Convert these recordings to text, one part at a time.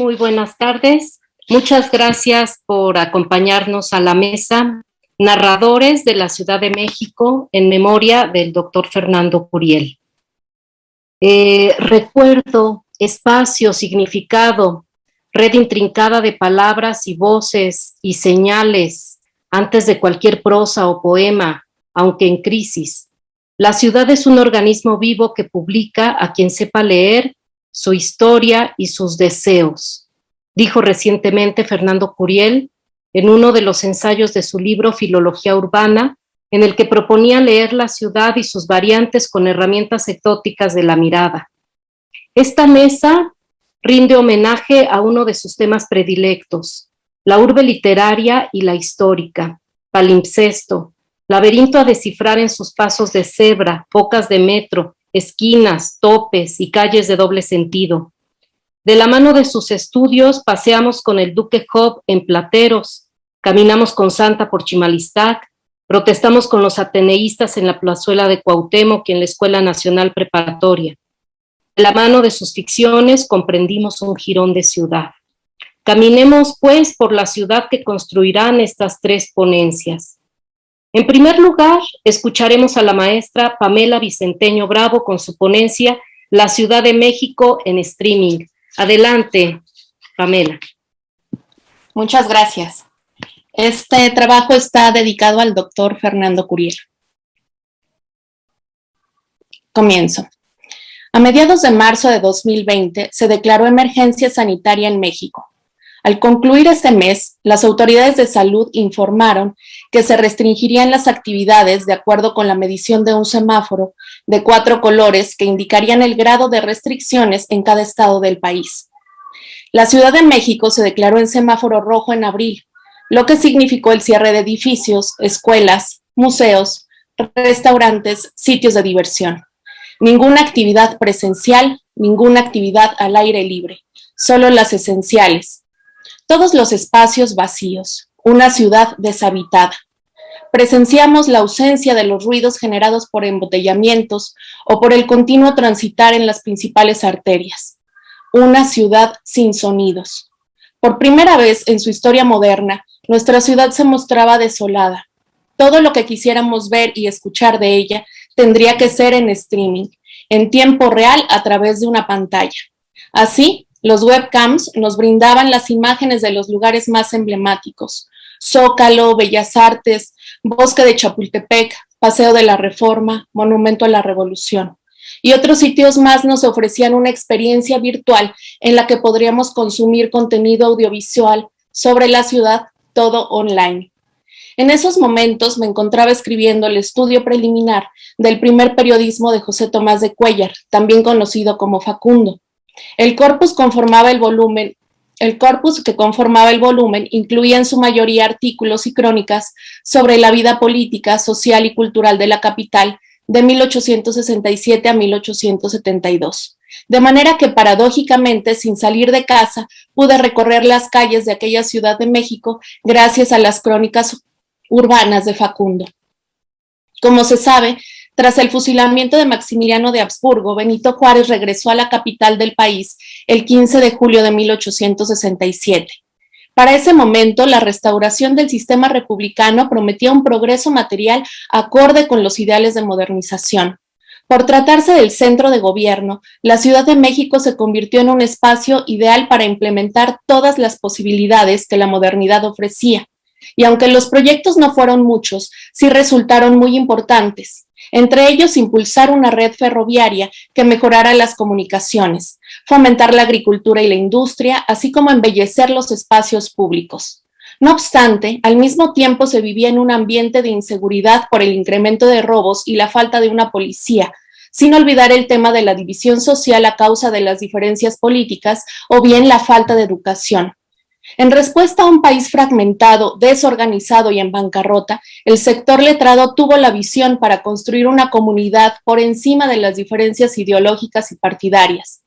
Muy buenas tardes. Muchas gracias por acompañarnos a la mesa Narradores de la Ciudad de México en memoria del doctor Fernando Curiel. Recuerdo, espacio, significado, red intrincada de palabras y voces y señales antes de cualquier prosa o poema, aunque en crisis. La ciudad es un organismo vivo que publica a quien sepa leer su historia y sus deseos, dijo recientemente Fernando Curiel en uno de los ensayos de su libro Filología Urbana, en el que proponía leer la ciudad y sus variantes con herramientas exóticas de la mirada. Esta mesa rinde homenaje a uno de sus temas predilectos, la urbe literaria y la histórica, palimpsesto, laberinto a descifrar en sus pasos de cebra, bocas de metro, esquinas, topes y calles de doble sentido. De la mano de sus estudios paseamos con el Duque Job en Plateros, caminamos con Santa por Chimalistac, protestamos con los ateneístas en la plazuela de Cuauhtémoc y en la Escuela Nacional Preparatoria. De la mano de sus ficciones comprendimos un jirón de ciudad. Caminemos, pues, por la ciudad que construirán estas tres ponencias. En primer lugar, escucharemos a la maestra Pamela Vicenteño Bravo con su ponencia La Ciudad de México en streaming. Adelante, Pamela. Muchas gracias. Este trabajo está dedicado al doctor Fernando Curiel. Comienzo. A mediados de marzo de 2020 se declaró emergencia sanitaria en México. Al concluir este mes, las autoridades de salud informaron que se restringirían las actividades de acuerdo con la medición de un semáforo de 4 colores que indicarían el grado de restricciones en cada estado del país. La Ciudad de México se declaró en semáforo rojo en abril, lo que significó el cierre de edificios, escuelas, museos, restaurantes, sitios de diversión. Ninguna actividad presencial, ninguna actividad al aire libre, solo las esenciales. Todos los espacios vacíos, una ciudad deshabitada. Presenciamos la ausencia de los ruidos generados por embotellamientos o por el continuo transitar en las principales arterias. Una ciudad sin sonidos. Por primera vez en su historia moderna, nuestra ciudad se mostraba desolada. Todo lo que quisiéramos ver y escuchar de ella tendría que ser en streaming, en tiempo real a través de una pantalla. Así, los webcams nos brindaban las imágenes de los lugares más emblemáticos: Zócalo, Bellas Artes, Bosque de Chapultepec, Paseo de la Reforma, Monumento a la Revolución. Y otros sitios más nos ofrecían una experiencia virtual en la que podríamos consumir contenido audiovisual sobre la ciudad, todo online. En esos momentos me encontraba escribiendo el estudio preliminar del primer periodismo de José Tomás de Cuéllar, también conocido como Facundo. El corpus que conformaba el volumen incluía en su mayoría artículos y crónicas sobre la vida política, social y cultural de la capital de 1867 a 1872. De manera que paradójicamente, sin salir de casa, pude recorrer las calles de aquella Ciudad de México gracias a las crónicas urbanas de Facundo. Como se sabe, tras el fusilamiento de Maximiliano de Habsburgo, Benito Juárez regresó a la capital del país el 15 de julio de 1867. Para ese momento, la restauración del sistema republicano prometía un progreso material acorde con los ideales de modernización. Por tratarse del centro de gobierno, la Ciudad de México se convirtió en un espacio ideal para implementar todas las posibilidades que la modernidad ofrecía. Y aunque los proyectos no fueron muchos, sí resultaron muy importantes. Entre ellos, impulsar una red ferroviaria que mejorara las comunicaciones, fomentar la agricultura y la industria, así como embellecer los espacios públicos. No obstante, al mismo tiempo se vivía en un ambiente de inseguridad por el incremento de robos y la falta de una policía, sin olvidar el tema de la división social a causa de las diferencias políticas o bien la falta de educación. En respuesta a un país fragmentado, desorganizado y en bancarrota, el sector letrado tuvo la visión para construir una comunidad por encima de las diferencias ideológicas y partidarias.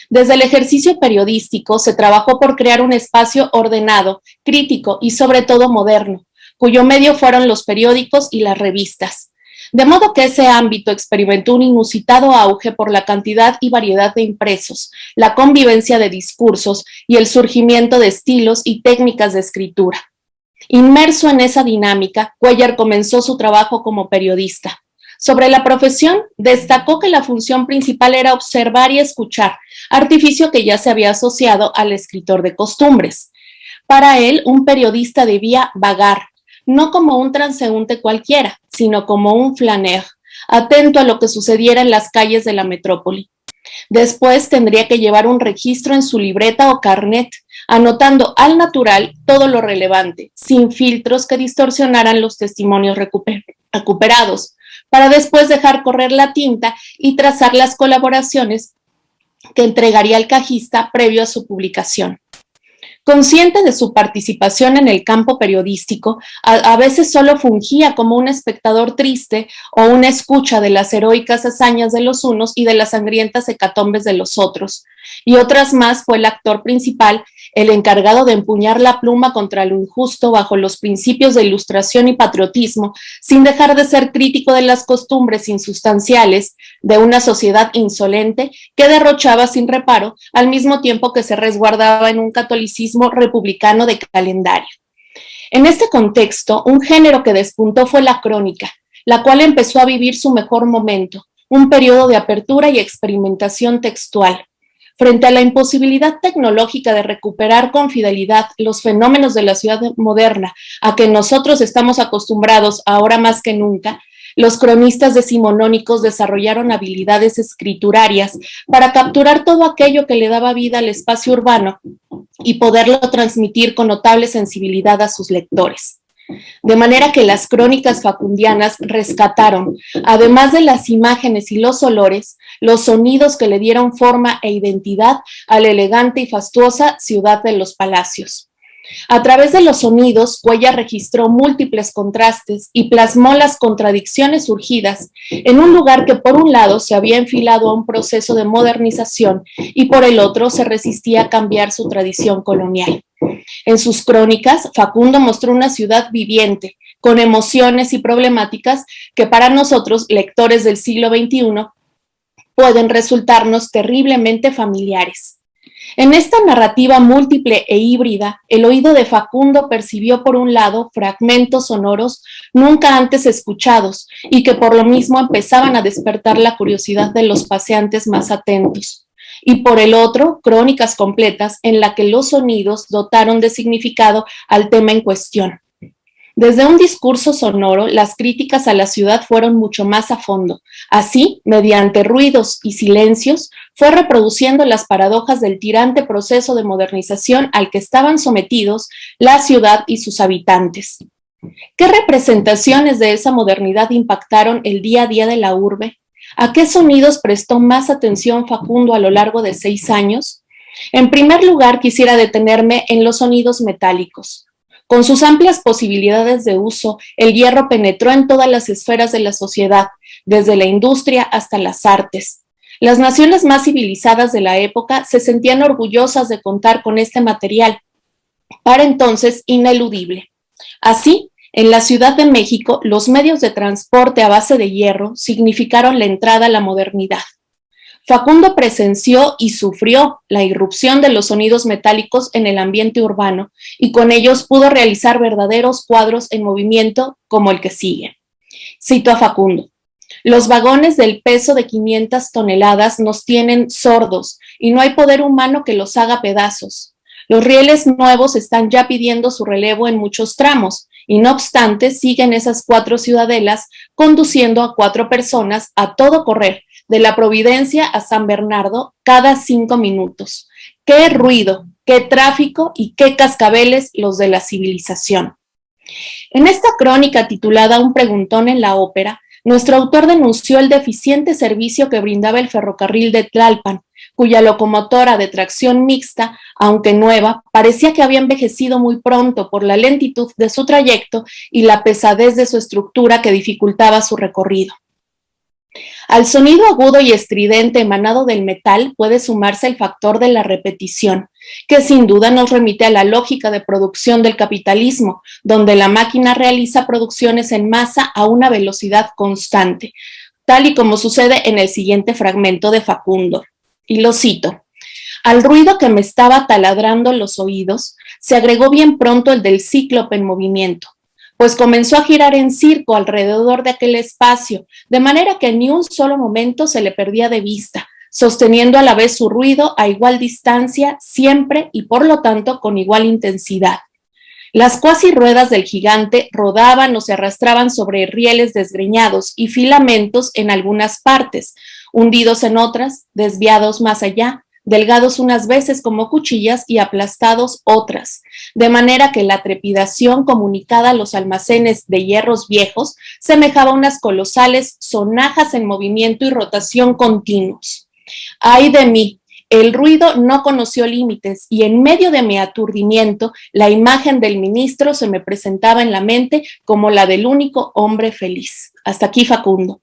Desde el ejercicio periodístico se trabajó por crear un espacio ordenado, crítico y sobre todo moderno, cuyo medio fueron los periódicos y las revistas. De modo que ese ámbito experimentó un inusitado auge por la cantidad y variedad de impresos, la convivencia de discursos y el surgimiento de estilos y técnicas de escritura. Inmerso en esa dinámica, Cuéllar comenzó su trabajo como periodista. Sobre la profesión, destacó que la función principal era observar y escuchar, artificio que ya se había asociado al escritor de costumbres. Para él, un periodista debía vagar, no como un transeúnte cualquiera, sino como un flâneur, atento a lo que sucediera en las calles de la metrópoli. Después tendría que llevar un registro en su libreta o carnet, anotando al natural todo lo relevante, sin filtros que distorsionaran los testimonios recuperados, para después dejar correr la tinta y trazar las colaboraciones que entregaría el cajista previo a su publicación. Consciente de su participación en el campo periodístico, a veces solo fungía como un espectador triste o una escucha de las heroicas hazañas de los unos y de las sangrientas hecatombes de los otros. Y otras más fue el actor principal, el encargado de empuñar la pluma contra lo injusto bajo los principios de ilustración y patriotismo, sin dejar de ser crítico de las costumbres insustanciales de una sociedad insolente que derrochaba sin reparo, al mismo tiempo que se resguardaba en un catolicismo republicano de calendario. En este contexto, un género que despuntó fue la crónica, la cual empezó a vivir su mejor momento, un periodo de apertura y experimentación textual. Frente a la imposibilidad tecnológica de recuperar con fidelidad los fenómenos de la ciudad moderna a que nosotros estamos acostumbrados ahora más que nunca, los cronistas decimonónicos desarrollaron habilidades escriturarias para capturar todo aquello que le daba vida al espacio urbano y poderlo transmitir con notable sensibilidad a sus lectores. De manera que las crónicas facundianas rescataron, además de las imágenes y los olores, los sonidos que le dieron forma e identidad a la elegante y fastuosa ciudad de los palacios. A través de los sonidos, Cuéllar registró múltiples contrastes y plasmó las contradicciones surgidas en un lugar que por un lado se había enfilado a un proceso de modernización y por el otro se resistía a cambiar su tradición colonial. En sus crónicas, Facundo mostró una ciudad viviente, con emociones y problemáticas que para nosotros, lectores del siglo XXI, pueden resultarnos terriblemente familiares. En esta narrativa múltiple e híbrida, el oído de Facundo percibió por un lado fragmentos sonoros nunca antes escuchados y que por lo mismo empezaban a despertar la curiosidad de los paseantes más atentos. Y por el otro, crónicas completas en las que los sonidos dotaron de significado al tema en cuestión. Desde un discurso sonoro, las críticas a la ciudad fueron mucho más a fondo. Así, mediante ruidos y silencios, fue reproduciendo las paradojas del tirante proceso de modernización al que estaban sometidos la ciudad y sus habitantes. ¿Qué representaciones de esa modernidad impactaron el día a día de la urbe? ¿A qué sonidos prestó más atención Facundo a lo largo de 6 años? En primer lugar, quisiera detenerme en los sonidos metálicos. Con sus amplias posibilidades de uso, el hierro penetró en todas las esferas de la sociedad, desde la industria hasta las artes. Las naciones más civilizadas de la época se sentían orgullosas de contar con este material, para entonces ineludible. Así, en la Ciudad de México, los medios de transporte a base de hierro significaron la entrada a la modernidad. Facundo presenció y sufrió la irrupción de los sonidos metálicos en el ambiente urbano y con ellos pudo realizar verdaderos cuadros en movimiento como el que sigue. Cito a Facundo: los vagones del peso de 500 toneladas nos tienen sordos y no hay poder humano que los haga pedazos. Los rieles nuevos están ya pidiendo su relevo en muchos tramos y no obstante siguen esas 4 ciudadelas conduciendo a 4 personas a todo correr, de la Providencia a San Bernardo, cada 5 minutos. ¡Qué ruido, qué tráfico y qué cascabeles los de la civilización! En esta crónica titulada Un preguntón en la ópera, nuestro autor denunció el deficiente servicio que brindaba el ferrocarril de Tlalpan, cuya locomotora de tracción mixta, aunque nueva, parecía que había envejecido muy pronto por la lentitud de su trayecto y la pesadez de su estructura que dificultaba su recorrido. Al sonido agudo y estridente emanado del metal puede sumarse el factor de la repetición, que sin duda nos remite a la lógica de producción del capitalismo, donde la máquina realiza producciones en masa a una velocidad constante, tal y como sucede en el siguiente fragmento de Facundo. Y lo cito: al ruido que me estaba taladrando los oídos, se agregó bien pronto el del cíclope en movimiento, pues comenzó a girar en circo alrededor de aquel espacio, de manera que ni un solo momento se le perdía de vista, sosteniendo a la vez su ruido a igual distancia siempre y por lo tanto con igual intensidad. Las cuasi ruedas del gigante rodaban o se arrastraban sobre rieles desgreñados y filamentos en algunas partes, hundidos en otras, desviados más allá, delgados unas veces como cuchillas y aplastados otras, de manera que la trepidación comunicada a los almacenes de hierros viejos semejaba unas colosales sonajas en movimiento y rotación continuos. ¡Ay de mí! El ruido no conoció límites y en medio de mi aturdimiento, la imagen del ministro se me presentaba en la mente como la del único hombre feliz. Hasta aquí Facundo.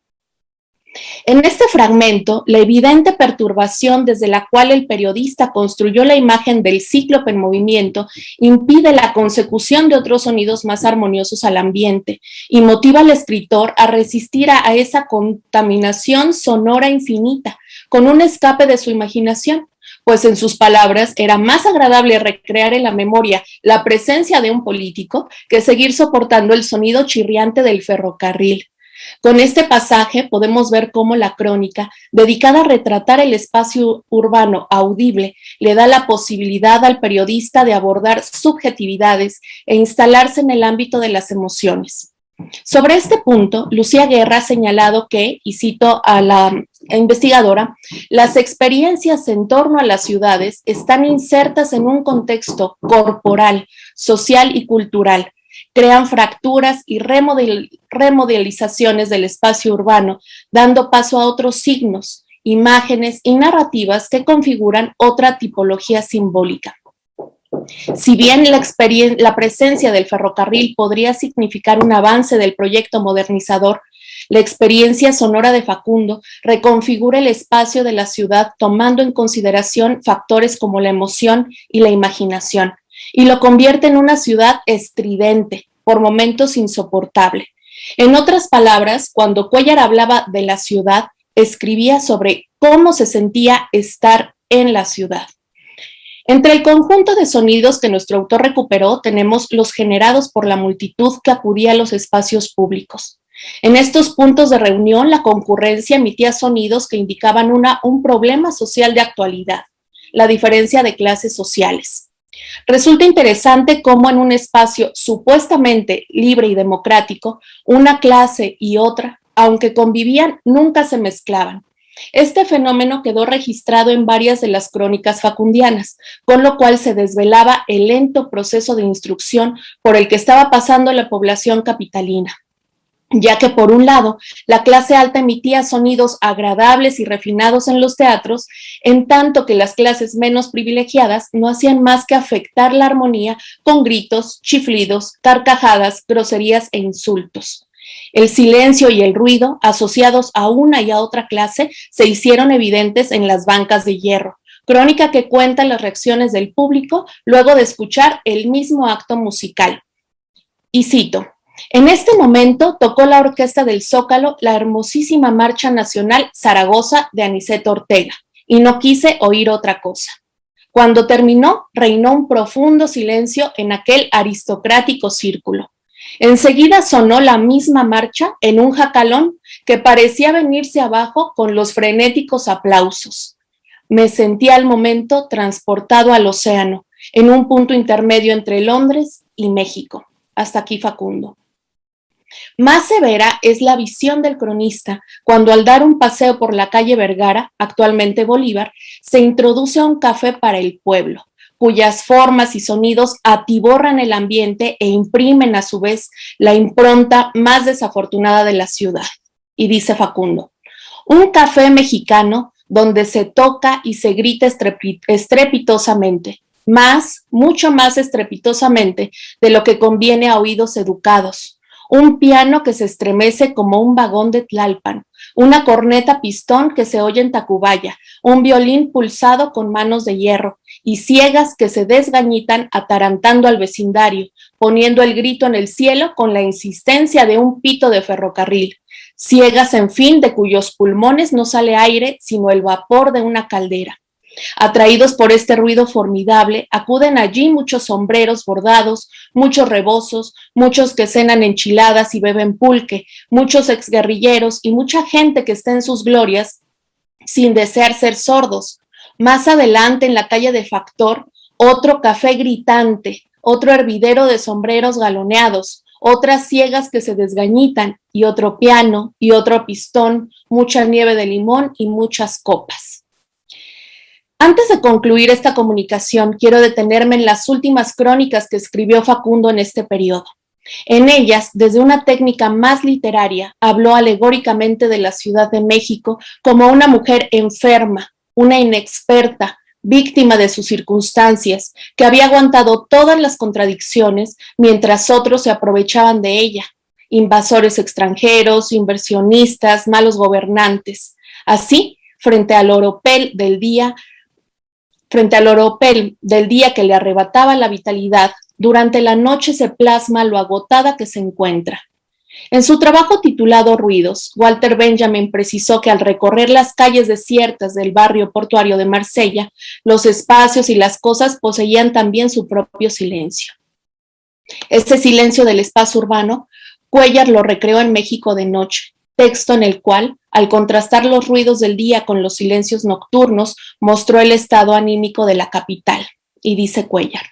En este fragmento, la evidente perturbación desde la cual el periodista construyó la imagen del cíclope en movimiento impide la consecución de otros sonidos más armoniosos al ambiente y motiva al escritor a resistir a esa contaminación sonora infinita, con un escape de su imaginación, pues en sus palabras era más agradable recrear en la memoria la presencia de un político que seguir soportando el sonido chirriante del ferrocarril. Con este pasaje podemos ver cómo la crónica, dedicada a retratar el espacio urbano audible, le da la posibilidad al periodista de abordar subjetividades e instalarse en el ámbito de las emociones. Sobre este punto, Lucía Guerra ha señalado que, y cito a la investigadora, las experiencias en torno a las ciudades están insertas en un contexto corporal, social y cultural, crean fracturas y remodelizaciones del espacio urbano, dando paso a otros signos, imágenes y narrativas que configuran otra tipología simbólica. Si bien la presencia del ferrocarril podría significar un avance del proyecto modernizador, la experiencia sonora de Facundo reconfigura el espacio de la ciudad tomando en consideración factores como la emoción y la imaginación, y lo convierte en una ciudad estridente, por momentos insoportable. En otras palabras, cuando Cuéllar hablaba de la ciudad, escribía sobre cómo se sentía estar en la ciudad. Entre el conjunto de sonidos que nuestro autor recuperó, tenemos los generados por la multitud que acudía a los espacios públicos. En estos puntos de reunión, la concurrencia emitía sonidos que indicaban un problema social de actualidad, la diferencia de clases sociales. Resulta interesante cómo en un espacio supuestamente libre y democrático, una clase y otra, aunque convivían, nunca se mezclaban. Este fenómeno quedó registrado en varias de las crónicas facundianas, con lo cual se desvelaba el lento proceso de instrucción por el que estaba pasando la población capitalina, ya que por un lado, la clase alta emitía sonidos agradables y refinados en los teatros, en tanto que las clases menos privilegiadas no hacían más que afectar la armonía con gritos, chiflidos, carcajadas, groserías e insultos. El silencio y el ruido, asociados a una y a otra clase, se hicieron evidentes en las bancas de hierro, crónica que cuenta las reacciones del público luego de escuchar el mismo acto musical. Y cito: en este momento tocó la orquesta del Zócalo la hermosísima marcha nacional Zaragoza de Aniceto Ortega, y no quise oír otra cosa. Cuando terminó, reinó un profundo silencio en aquel aristocrático círculo. Enseguida sonó la misma marcha en un jacalón que parecía venirse abajo con los frenéticos aplausos. Me sentí al momento transportado al océano, en un punto intermedio entre Londres y México. Hasta aquí Facundo. Más severa es la visión del cronista cuando al dar un paseo por la calle Vergara, actualmente Bolívar, se introduce a un café para el pueblo, cuyas formas y sonidos atiborran el ambiente e imprimen a su vez la impronta más desafortunada de la ciudad. Y dice Facundo: un café mexicano donde se toca y se grita estrepitosamente, mucho más estrepitosamente de lo que conviene a oídos educados. un piano que se estremece como un vagón de Tlalpan, una corneta pistón que se oye en Tacubaya, un violín pulsado con manos de hierro y ciegas que se desgañitan atarantando al vecindario, poniendo el grito en el cielo con la insistencia de un pito de ferrocarril. Ciegas, en fin, de cuyos pulmones no sale aire sino el vapor de una caldera. Atraídos por este ruido formidable, acuden allí muchos sombreros bordados, muchos rebozos, muchos que cenan enchiladas y beben pulque, muchos exguerrilleros y mucha gente que está en sus glorias sin desear ser sordos. Más adelante, en la calle de Factor, otro café gritante, otro hervidero de sombreros galoneados, otras ciegas que se desgañitan, y otro piano, y otro pistón, mucha nieve de limón y muchas copas. Antes de concluir esta comunicación, quiero detenerme en las últimas crónicas que escribió Facundo en este periodo. En ellas, desde una técnica más literaria, habló alegóricamente de la Ciudad de México como una mujer enferma, una inexperta, víctima de sus circunstancias, que había aguantado todas las contradicciones mientras otros se aprovechaban de ella, invasores extranjeros, inversionistas, malos gobernantes. Así, frente al oropel del día que le arrebataba la vitalidad, durante la noche se plasma lo agotada que se encuentra. En su trabajo titulado Ruidos, Walter Benjamin precisó que al recorrer las calles desiertas del barrio portuario de Marsella, los espacios y las cosas poseían también su propio silencio. Este silencio del espacio urbano, Cuéllar lo recreó en México de noche, texto en el cual, al contrastar los ruidos del día con los silencios nocturnos, mostró el estado anímico de la capital. Y dice Cuéllar: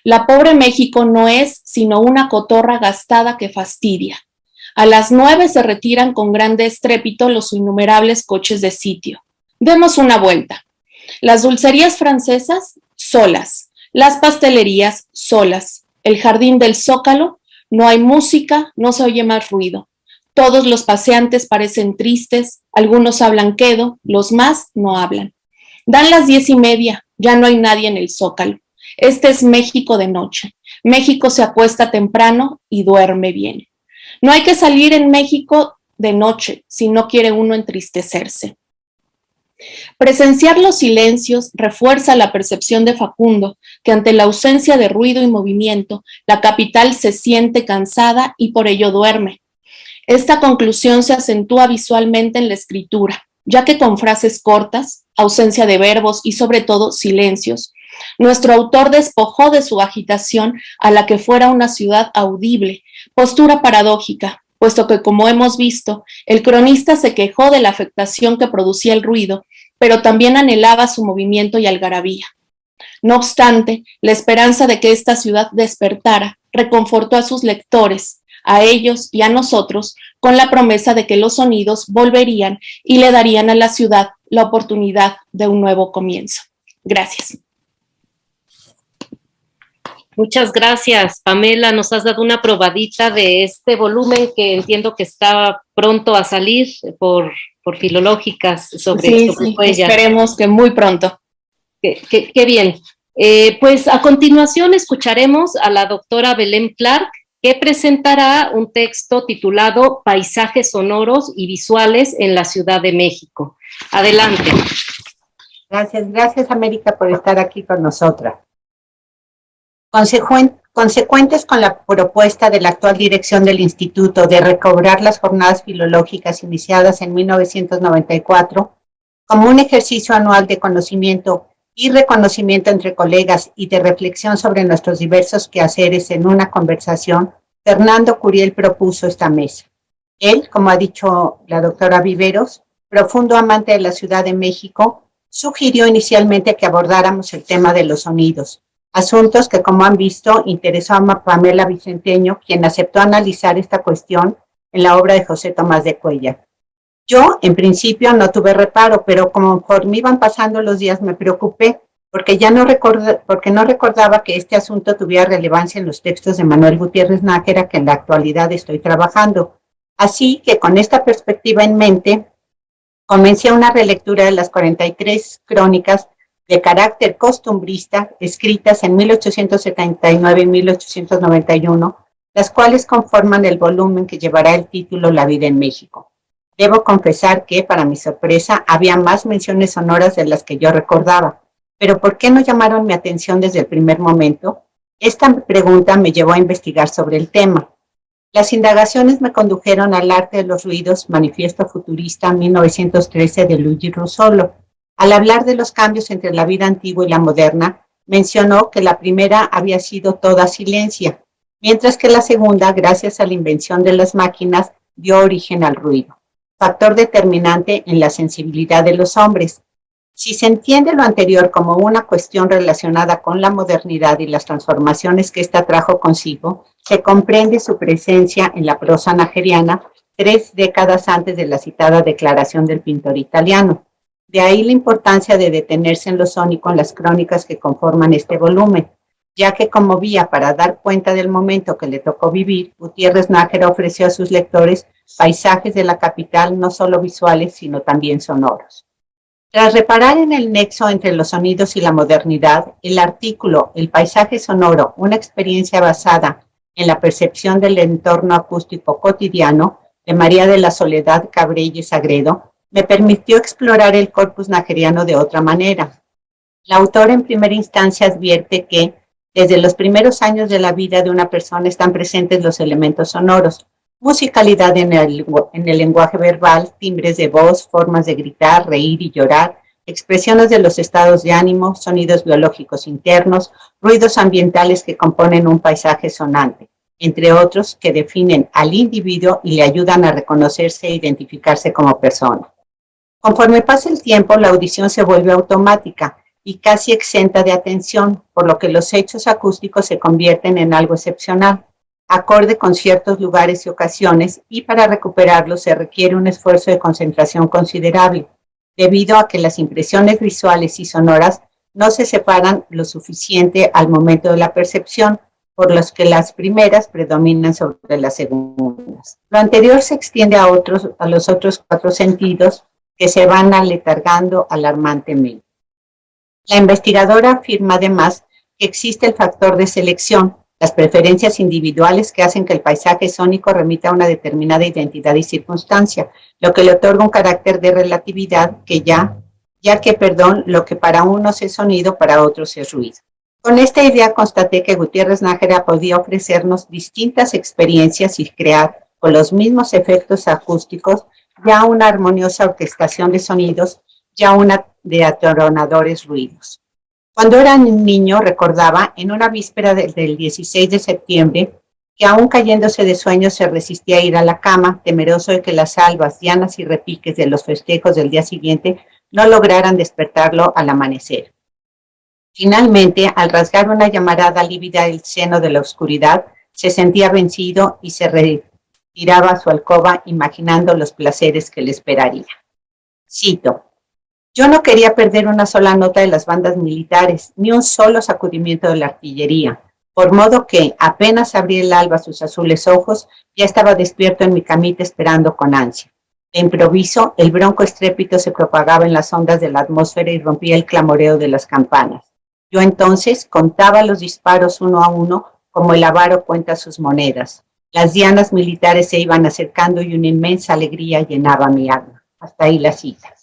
la pobre México no es sino una cotorra gastada que fastidia. A las 9 se retiran con grande estrépito los innumerables coches de sitio. Demos una vuelta. Las dulcerías francesas, solas. Las pastelerías, solas. El jardín del Zócalo, no hay música, no se oye más ruido. Todos los paseantes parecen tristes, algunos hablan quedo, los más no hablan. Dan las 10:30, ya no hay nadie en el Zócalo. Este es México de noche. México se acuesta temprano y duerme bien. No hay que salir en México de noche si no quiere uno entristecerse. Presenciar los silencios refuerza la percepción de Facundo, que ante la ausencia de ruido y movimiento, la capital se siente cansada y por ello duerme. Esta conclusión se acentúa visualmente en la escritura, ya que con frases cortas, ausencia de verbos y sobre todo silencios, nuestro autor despojó de su agitación a la que fuera una ciudad audible, postura paradójica, puesto que, como hemos visto, el cronista se quejó de la afectación que producía el ruido, pero también anhelaba su movimiento y algarabía. No obstante, la esperanza de que esta ciudad despertara reconfortó a sus lectores, a ellos y a nosotros, con la promesa de que los sonidos volverían y le darían a la ciudad la oportunidad de un nuevo comienzo. Gracias. Muchas gracias, Pamela. Nos has dado una probadita de este volumen que entiendo que está pronto a salir por Filológicas sobre Cuéllar. Esperemos que muy pronto. Qué bien. Pues a continuación escucharemos a la doctora Belén Clark, que presentará un texto titulado Paisajes sonoros y visuales en la Ciudad de México. Adelante. Gracias América por estar aquí con nosotras. Consecuentes con la propuesta de la actual dirección del Instituto de recobrar las jornadas filológicas iniciadas en 1994, como un ejercicio anual de conocimiento y reconocimiento entre colegas y de reflexión sobre nuestros diversos quehaceres en una conversación, Fernando Curiel propuso esta mesa. Él, como ha dicho la doctora Viveros, profundo amante de la Ciudad de México, sugirió inicialmente que abordáramos el tema de los sonidos, asuntos que, como han visto, interesó a Pamela Vicenteño, quien aceptó analizar esta cuestión en la obra de José Tomás de Cuéllar. Yo, en principio, no tuve reparo, pero conforme iban pasando los días me preocupé porque no recordaba que este asunto tuviera relevancia en los textos de Manuel Gutiérrez Nájera que en la actualidad estoy trabajando. Así que con esta perspectiva en mente, comencé una relectura de las 43 crónicas de carácter costumbrista escritas en 1879 y 1891 las cuales conforman el volumen que llevará el título La vida en México. Debo confesar que, para mi sorpresa, había más menciones sonoras de las que yo recordaba. Pero ¿por qué no llamaron mi atención desde el primer momento? Esta pregunta me llevó a investigar sobre el tema. Las indagaciones me condujeron al Arte de los ruidos, Manifiesto Futurista 1913 de Luigi Russolo. Al hablar de los cambios entre la vida antigua y la moderna, mencionó que la primera había sido toda silencio, mientras que la segunda, gracias a la invención de las máquinas, dio origen al ruido, factor determinante en la sensibilidad de los hombres. Si se entiende lo anterior como una cuestión relacionada con la modernidad y las transformaciones que ésta trajo consigo, se comprende su presencia en la prosa naheriana 3 décadas antes de la citada declaración del pintor italiano. De ahí la importancia de detenerse en lo sónico en las crónicas que conforman este volumen, ya que como vía para dar cuenta del momento que le tocó vivir, Gutiérrez Nájera ofreció a sus lectores paisajes de la capital no solo visuales, sino también sonoros. Tras reparar en el nexo entre los sonidos y la modernidad, el artículo El paisaje sonoro, una experiencia basada en la percepción del entorno acústico cotidiano, de María de la Soledad Cabrelles Sagredo, me permitió explorar el corpus naheriano de otra manera. La autora en primera instancia advierte que desde los primeros años de la vida de una persona están presentes los elementos sonoros, musicalidad en el lenguaje verbal, timbres de voz, formas de gritar, reír y llorar, expresiones de los estados de ánimo, sonidos biológicos internos, ruidos ambientales que componen un paisaje sonante, entre otros que definen al individuo y le ayudan a reconocerse e identificarse como persona. Conforme pasa el tiempo, la audición se vuelve automática y casi exenta de atención, por lo que los hechos acústicos se convierten en algo excepcional, acorde con ciertos lugares y ocasiones, y para recuperarlos se requiere un esfuerzo de concentración considerable, debido a que las impresiones visuales y sonoras no se separan lo suficiente al momento de la percepción, por los que las primeras predominan sobre las segundas. Lo anterior se extiende a los otros 4 sentidos que se van aletargando alarmantemente. La investigadora afirma además que existe el factor de selección, las preferencias individuales que hacen que el paisaje sónico remita a una determinada identidad y circunstancia, lo que le otorga un carácter de relatividad lo que para unos es sonido, para otros es ruido. Con esta idea constaté que Gutiérrez Nájera podía ofrecernos distintas experiencias y crear, con los mismos efectos acústicos, ya una armoniosa orquestación de sonidos, ya una de atronadores ruidos. Cuando era niño recordaba en una víspera del 16 de septiembre que aún cayéndose de sueño se resistía a ir a la cama, temeroso de que las albas, dianas y repiques de los festejos del día siguiente no lograran despertarlo al amanecer. Finalmente, al rasgar una llamarada lívida del seno de la oscuridad, se sentía vencido y se retiraba a su alcoba imaginando los placeres que le esperaría. Cito: yo no quería perder una sola nota de las bandas militares, ni un solo sacudimiento de la artillería, por modo que, apenas abrí el alba sus azules ojos, ya estaba despierto en mi camita esperando con ansia. De improviso, el bronco estrépito se propagaba en las ondas de la atmósfera y rompía el clamoreo de las campanas. Yo entonces contaba los disparos uno a uno, como el avaro cuenta sus monedas. Las dianas militares se iban acercando y una inmensa alegría llenaba mi alma. Hasta ahí la cita.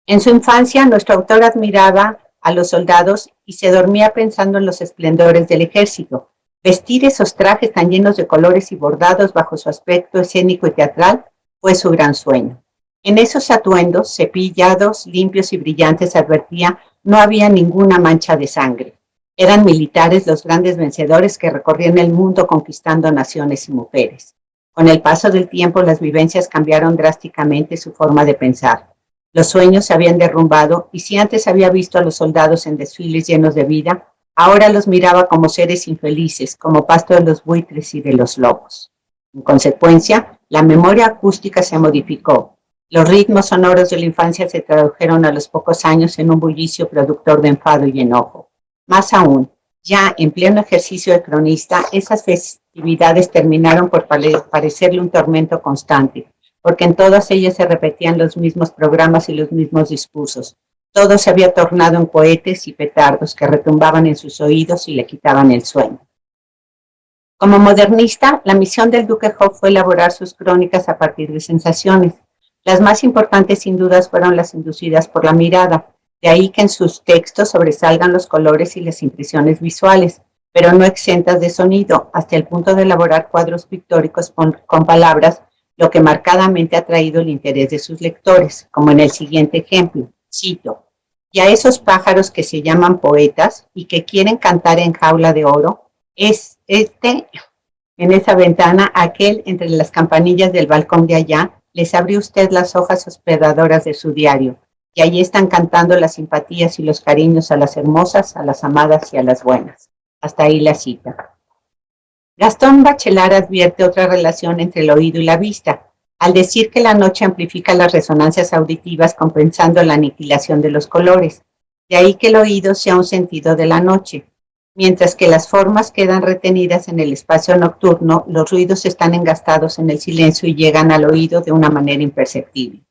En su infancia, nuestro autor admiraba a los soldados y se dormía pensando en los esplendores del ejército. Vestir esos trajes tan llenos de colores y bordados bajo su aspecto escénico y teatral fue su gran sueño. En esos atuendos, cepillados, limpios y brillantes, advertía, no había ninguna mancha de sangre. Eran militares los grandes vencedores que recorrían el mundo conquistando naciones y mujeres. Con el paso del tiempo, las vivencias cambiaron drásticamente su forma de pensar. Los sueños se habían derrumbado y si antes había visto a los soldados en desfiles llenos de vida, ahora los miraba como seres infelices, como pasto de los buitres y de los lobos. En consecuencia, la memoria acústica se modificó. Los ritmos sonoros de la infancia se tradujeron a los pocos años en un bullicio productor de enfado y enojo. Más aún, ya en pleno ejercicio de cronista, esas festividades terminaron por parecerle un tormento constante, porque en todas ellas se repetían los mismos programas y los mismos discursos. Todo se había tornado en cohetes y petardos que retumbaban en sus oídos y le quitaban el sueño. Como modernista, la misión del duque Hoff fue elaborar sus crónicas a partir de sensaciones. Las más importantes sin dudas fueron las inducidas por la mirada, de ahí que en sus textos sobresalgan los colores y las impresiones visuales, pero no exentas de sonido, hasta el punto de elaborar cuadros pictóricos con palabras, lo que marcadamente ha atraído el interés de sus lectores, como en el siguiente ejemplo, cito: "Y a esos pájaros que se llaman poetas y que quieren cantar en jaula de oro, es en esa ventana, aquel entre las campanillas del balcón de allá, les abrió usted las hojas hospedadoras de su diario, y allí están cantando las simpatías y los cariños a las hermosas, a las amadas y a las buenas". Hasta ahí la cita. Gastón Bachelard advierte otra relación entre el oído y la vista, al decir que la noche amplifica las resonancias auditivas compensando la aniquilación de los colores. De ahí que el oído sea un sentido de la noche. Mientras que las formas quedan retenidas en el espacio nocturno, los ruidos están engastados en el silencio y llegan al oído de una manera imperceptible.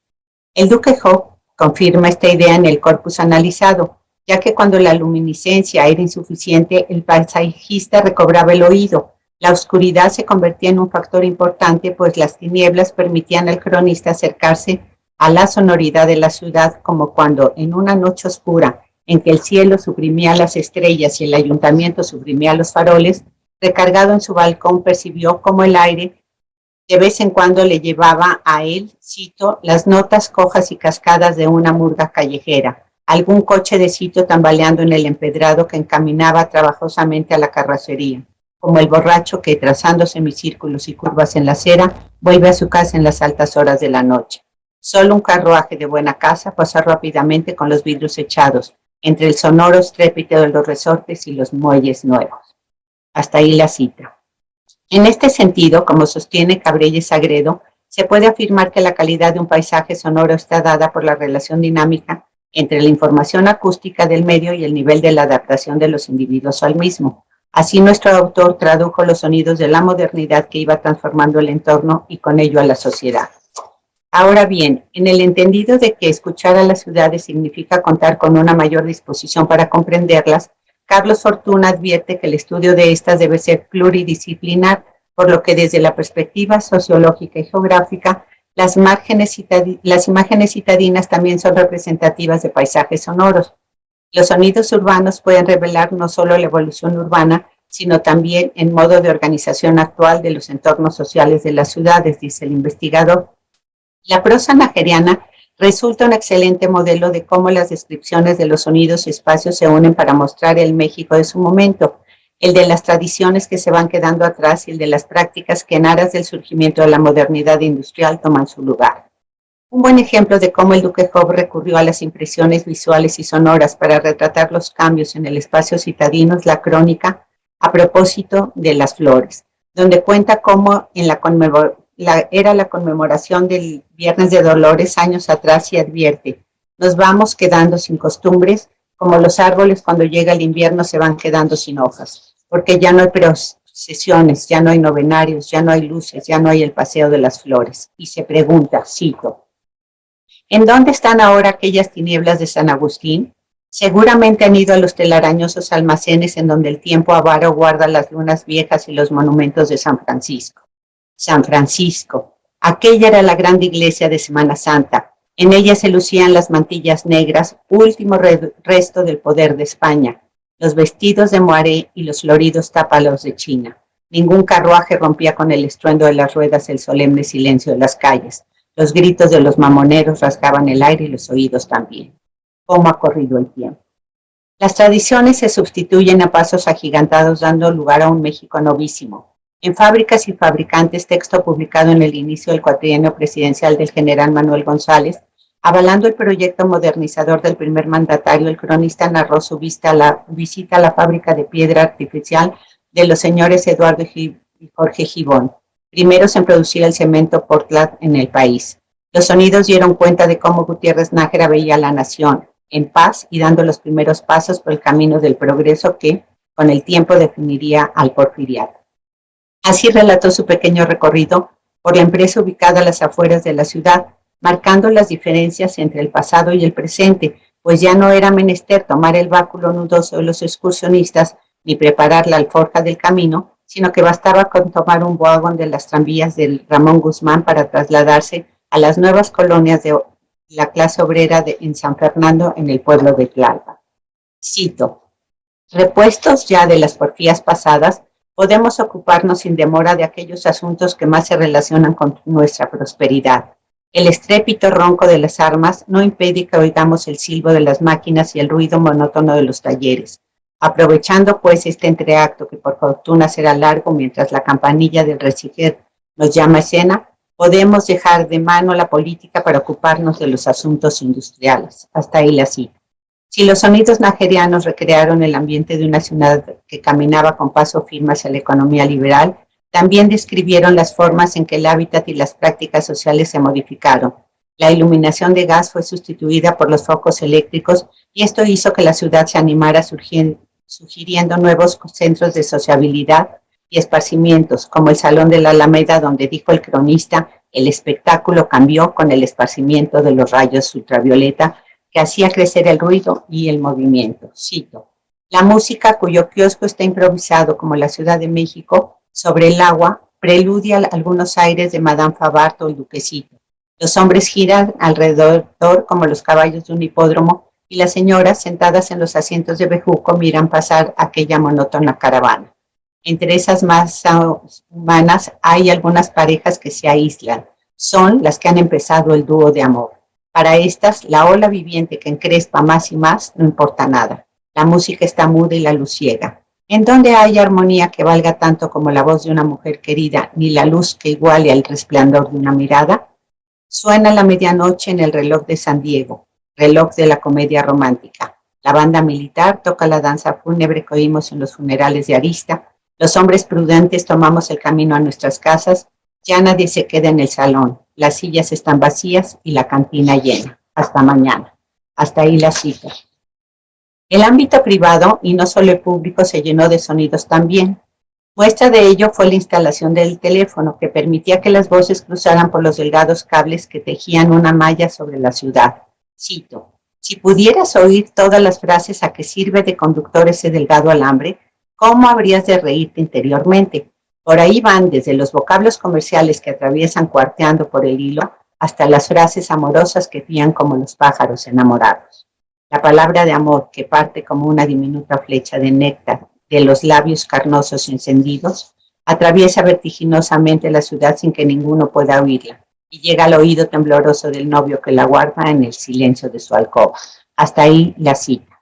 El duque Hoff confirma esta idea en el corpus analizado, ya que cuando la luminiscencia era insuficiente, el paisajista recobraba el oído. La oscuridad se convertía en un factor importante, pues las tinieblas permitían al cronista acercarse a la sonoridad de la ciudad, como cuando en una noche oscura, en que el cielo suprimía las estrellas y el ayuntamiento suprimía los faroles, recargado en su balcón percibió cómo el aire de vez en cuando le llevaba a él, cito, las notas cojas y cascadas de una murga callejera, algún coche de sitio tambaleando en el empedrado que encaminaba trabajosamente a la carrocería, como el borracho que, trazando semicírculos y curvas en la acera, vuelve a su casa en las altas horas de la noche. Solo un carruaje de buena casa pasa rápidamente con los vidrios echados, entre el sonoro estrépito de los resortes y los muelles nuevos. Hasta ahí la cita. En este sentido, como sostiene Cabrelles Sagredo, se puede afirmar que la calidad de un paisaje sonoro está dada por la relación dinámica entre la información acústica del medio y el nivel de la adaptación de los individuos al mismo. Así nuestro autor tradujo los sonidos de la modernidad que iba transformando el entorno y con ello a la sociedad. Ahora bien, en el entendido de que escuchar a las ciudades significa contar con una mayor disposición para comprenderlas, Carlos Fortuna advierte que el estudio de estas debe ser pluridisciplinar, por lo que desde la perspectiva sociológica y geográfica, las imágenes citadinas también son representativas de paisajes sonoros. Los sonidos urbanos pueden revelar no solo la evolución urbana, sino también el modo de organización actual de los entornos sociales de las ciudades, dice el investigador. La prosa nageriana resulta un excelente modelo de cómo las descripciones de los sonidos y espacios se unen para mostrar el México de su momento, el de las tradiciones que se van quedando atrás y el de las prácticas que en aras del surgimiento de la modernidad industrial toman su lugar. Un buen ejemplo de cómo el duque Hoff recurrió a las impresiones visuales y sonoras para retratar los cambios en el espacio citadino es la crónica a propósito de las flores, donde cuenta cómo en era la conmemoración del Viernes de Dolores años atrás y advierte, nos vamos quedando sin costumbres, como los árboles cuando llega el invierno se van quedando sin hojas, porque ya no hay procesiones, ya no hay novenarios, ya no hay luces, ya no hay el paseo de las flores. Y se pregunta, cito, ¿en dónde están ahora aquellas tinieblas de San Agustín? Seguramente han ido a los telarañosos almacenes en donde el tiempo avaro guarda las lunas viejas y los monumentos de San Francisco. San Francisco, aquella era la grande iglesia de Semana Santa. En ella se lucían las mantillas negras, último resto del poder de España, los vestidos de moaré y los floridos tápalos de China. Ningún carruaje rompía con el estruendo de las ruedas el solemne silencio de las calles. Los gritos de los mamoneros rasgaban el aire y los oídos también. ¿Cómo ha corrido el tiempo? Las tradiciones se sustituyen a pasos agigantados, dando lugar a un México novísimo. En Fábricas y Fabricantes, texto publicado en el inicio del cuatrienio presidencial del general Manuel González, avalando el proyecto modernizador del primer mandatario, el cronista narró su visita a la fábrica de piedra artificial de los señores Eduardo y Jorge Gibón, primeros en producir el cemento Portland en el país. Los sonidos dieron cuenta de cómo Gutiérrez Nájera veía a la nación, en paz y dando los primeros pasos por el camino del progreso que, con el tiempo, definiría al porfiriato. Así relató su pequeño recorrido por la empresa ubicada a las afueras de la ciudad, marcando las diferencias entre el pasado y el presente, pues ya no era menester tomar el báculo nudoso de los excursionistas ni preparar la alforja del camino, sino que bastaba con tomar un vagón de las tranvías del Ramón Guzmán para trasladarse a las nuevas colonias de la clase obrera en San Fernando, en el pueblo de Tlalpan. Cito: repuestos ya de las porfías pasadas, podemos ocuparnos sin demora de aquellos asuntos que más se relacionan con nuestra prosperidad. El estrépito ronco de las armas no impide que oigamos el silbo de las máquinas y el ruido monótono de los talleres. Aprovechando pues este entreacto, que por fortuna será largo mientras la campanilla del recibir nos llama a escena, podemos dejar de mano la política para ocuparnos de los asuntos industriales. Hasta ahí la cita. Si los sonidos nigerianos recrearon el ambiente de una ciudad que caminaba con paso firme hacia la economía liberal, también describieron las formas en que el hábitat y las prácticas sociales se modificaron. La iluminación de gas fue sustituida por los focos eléctricos y esto hizo que la ciudad se animara sugiriendo nuevos centros de sociabilidad y esparcimientos, como el Salón de la Alameda, donde dijo el cronista, el espectáculo cambió con el esparcimiento de los rayos ultravioleta que hacía crecer el ruido y el movimiento. Cito: la música, cuyo kiosco está improvisado como la Ciudad de México, sobre el agua, preludia algunos aires de Madame Favart o el Duquesito. Los hombres giran alrededor como los caballos de un hipódromo y las señoras, sentadas en los asientos de bejuco, miran pasar aquella monótona caravana. Entre esas masas humanas hay algunas parejas que se aíslan. Son las que han empezado el dúo de amor. Para estas, la ola viviente que encrespa más y más no importa nada. La música está muda y la luz ciega. En donde hay armonía que valga tanto como la voz de una mujer querida, ni la luz que iguale al resplandor de una mirada. Suena la medianoche en el reloj de San Diego, reloj de la comedia romántica. La banda militar toca la danza fúnebre que oímos en los funerales de Arista. Los hombres prudentes tomamos el camino a nuestras casas. Ya nadie se queda en el salón. Las sillas están vacías y la cantina llena. Hasta mañana. Hasta ahí la cita. El ámbito privado, y no solo el público, se llenó de sonidos también. Muestra de ello fue la instalación del teléfono, que permitía que las voces cruzaran por los delgados cables que tejían una malla sobre la ciudad. Cito: si pudieras oír todas las frases a que sirve de conductor ese delgado alambre, ¿cómo habrías de reírte interiormente? Por ahí van desde los vocablos comerciales que atraviesan cuarteando por el hilo hasta las frases amorosas que fían como los pájaros enamorados. La palabra de amor, que parte como una diminuta flecha de néctar de los labios carnosos encendidos, atraviesa vertiginosamente la ciudad sin que ninguno pueda oírla y llega al oído tembloroso del novio que la guarda en el silencio de su alcoba. Hasta ahí la cita.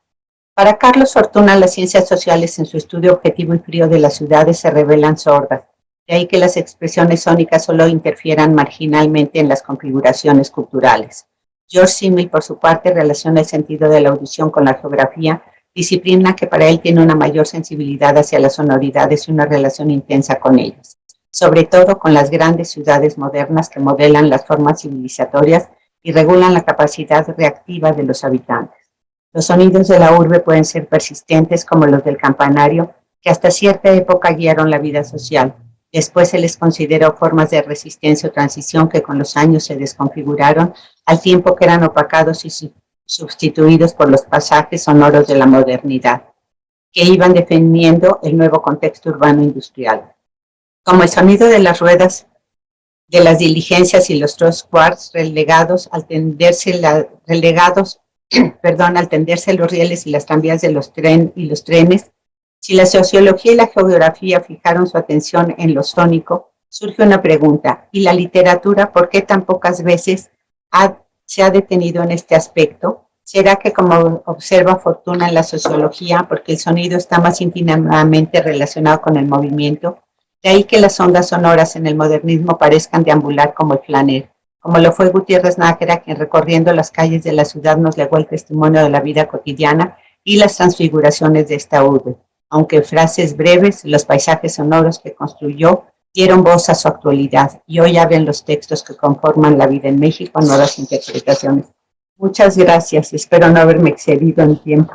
Para Carlos Fortuna, las ciencias sociales en su estudio objetivo y frío de las ciudades se revelan sordas, de ahí que las expresiones sónicas solo interfieran marginalmente en las configuraciones culturales. George Simmel, por su parte, relaciona el sentido de la audición con la geografía, disciplina que para él tiene una mayor sensibilidad hacia las sonoridades y una relación intensa con ellas, sobre todo con las grandes ciudades modernas que modelan las formas civilizatorias y regulan la capacidad reactiva de los habitantes. Los sonidos de la urbe pueden ser persistentes como los del campanario, que hasta cierta época guiaron la vida social. Después se les consideró formas de resistencia o transición que con los años se desconfiguraron al tiempo que eran opacados y sustituidos por los pasajes sonoros de la modernidad, que iban definiendo el nuevo contexto urbano industrial. Como el sonido de las ruedas de las diligencias y los trottoirs al tenderse los rieles y las tranvías de los trenes, si la sociología y la geografía fijaron su atención en lo sónico, surge una pregunta: ¿y la literatura por qué tan pocas veces se ha detenido en este aspecto? ¿Será que, como observa Fortuna en la sociología, porque el sonido está más íntimamente relacionado con el movimiento? De ahí que las ondas sonoras en el modernismo parezcan deambular como el flaner, como lo fue Gutiérrez Nájera, quien recorriendo las calles de la ciudad nos legó el testimonio de la vida cotidiana y las transfiguraciones de esta urbe. Aunque en frases breves, los paisajes sonoros que construyó dieron voz a su actualidad y hoy abren los textos que conforman la vida en México a nuevas interpretaciones. Muchas gracias, espero no haberme excedido en tiempo.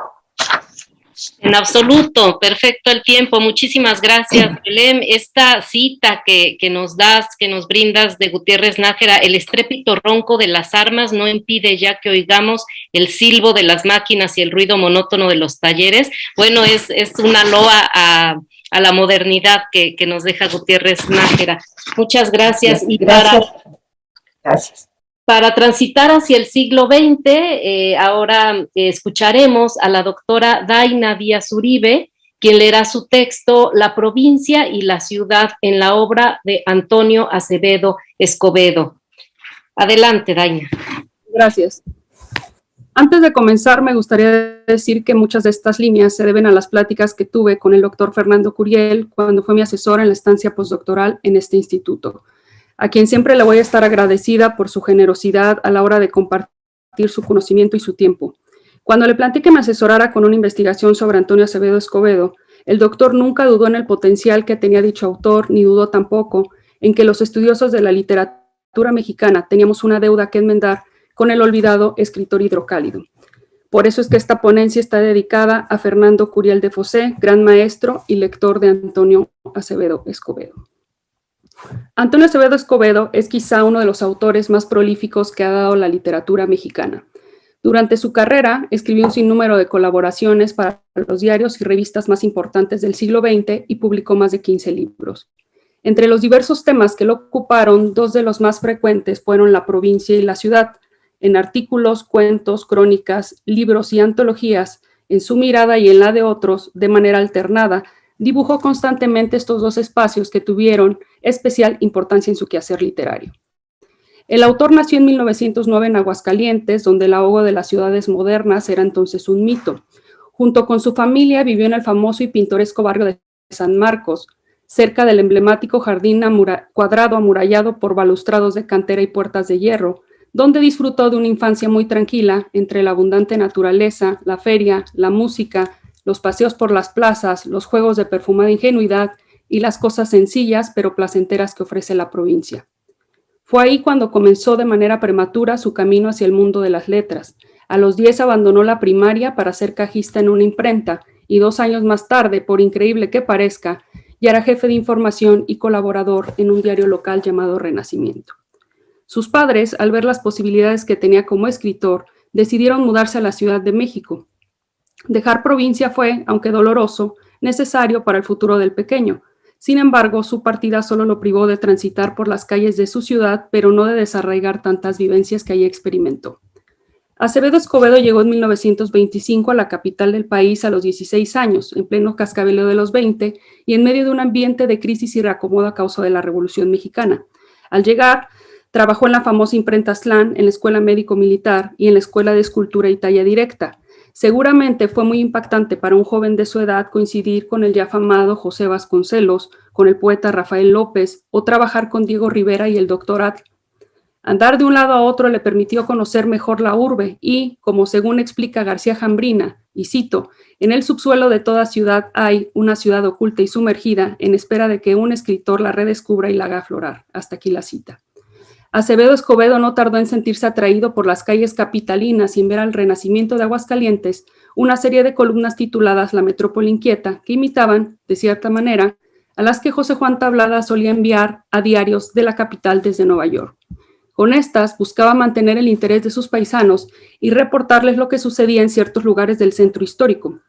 En absoluto, perfecto el tiempo. Muchísimas gracias, Belén. Esta cita que nos das, que nos brindas de Gutiérrez Nájera, el estrépito ronco de las armas no impide ya que oigamos el silbo de las máquinas y el ruido monótono de los talleres. Bueno, es una loa a la modernidad que nos deja Gutiérrez Nájera. Muchas gracias. Y Gracias. Para transitar hacia el siglo XX, ahora escucharemos a la doctora Daina Díaz Uribe, quien leerá su texto La provincia y la ciudad en la obra de Antonio Acevedo Escobedo. Adelante, Daina. Gracias. Antes de comenzar, me gustaría decir que muchas de estas líneas se deben a las pláticas que tuve con el doctor Fernando Curiel cuando fue mi asesor en la estancia postdoctoral en este instituto, a quien siempre le voy a estar agradecida por su generosidad a la hora de compartir su conocimiento y su tiempo. Cuando le planteé que me asesorara con una investigación sobre Antonio Acevedo Escobedo, el doctor nunca dudó en el potencial que tenía dicho autor, ni dudó tampoco en que los estudiosos de la literatura mexicana teníamos una deuda que enmendar con el olvidado escritor hidrocálido. Por eso es que esta ponencia está dedicada a Fernando Curiel de Fossé, gran maestro y lector de Antonio Acevedo Escobedo. Antonio Acevedo Escobedo es quizá uno de los autores más prolíficos que ha dado la literatura mexicana. Durante su carrera, escribió un sinnúmero de colaboraciones para los diarios y revistas más importantes del siglo XX y publicó más de 15 libros. Entre los diversos temas que lo ocuparon, dos de los más frecuentes fueron la provincia y la ciudad. En artículos, cuentos, crónicas, libros y antologías, en su mirada y en la de otros, de manera alternada, dibujó constantemente estos dos espacios que tuvieron especial importancia en su quehacer literario. El autor nació en 1909 en Aguascalientes, donde el ahogo de las ciudades modernas era entonces un mito. Junto con su familia vivió en el famoso y pintoresco barrio de San Marcos, cerca del emblemático jardín cuadrado amurallado por balustrados de cantera y puertas de hierro, donde disfrutó de una infancia muy tranquila entre la abundante naturaleza, la feria, la música, los paseos por las plazas, los juegos de perfumada ingenuidad y las cosas sencillas pero placenteras que ofrece la provincia. Fue ahí cuando comenzó de manera prematura su camino hacia el mundo de las letras. A los 10 abandonó la primaria para ser cajista en una imprenta y 2 años más tarde, por increíble que parezca, ya era jefe de información y colaborador en un diario local llamado Renacimiento. Sus padres, al ver las posibilidades que tenía como escritor, decidieron mudarse a la Ciudad de México. Dejar provincia fue, aunque doloroso, necesario para el futuro del pequeño. Sin embargo, su partida solo lo privó de transitar por las calles de su ciudad, pero no de desarraigar tantas vivencias que allí experimentó. Acevedo Escobedo llegó en 1925 a la capital del país a los 16 años, en pleno cascabeleo de los 20 y en medio de un ambiente de crisis y reacomodo a causa de la Revolución Mexicana. Al llegar, trabajó en la famosa imprenta Aztlán, en la Escuela Médico-Militar y en la Escuela de Escultura y Talla Directa. Seguramente fue muy impactante para un joven de su edad coincidir con el ya afamado José Vasconcelos, con el poeta Rafael López, o trabajar con Diego Rivera y el doctor Atl. Andar de un lado a otro le permitió conocer mejor la urbe y, como según explica García Jambrina, y cito, en el subsuelo de toda ciudad hay una ciudad oculta y sumergida en espera de que un escritor la redescubra y la haga aflorar. Hasta aquí la cita. Acevedo Escobedo no tardó en sentirse atraído por las calles capitalinas y en ver al Renacimiento de Aguascalientes una serie de columnas tituladas La Metrópoli Inquieta, que imitaban, de cierta manera, a las que José Juan Tablada solía enviar a diarios de la capital desde Nueva York. Con estas buscaba mantener el interés de sus paisanos y reportarles lo que sucedía en ciertos lugares del centro histórico.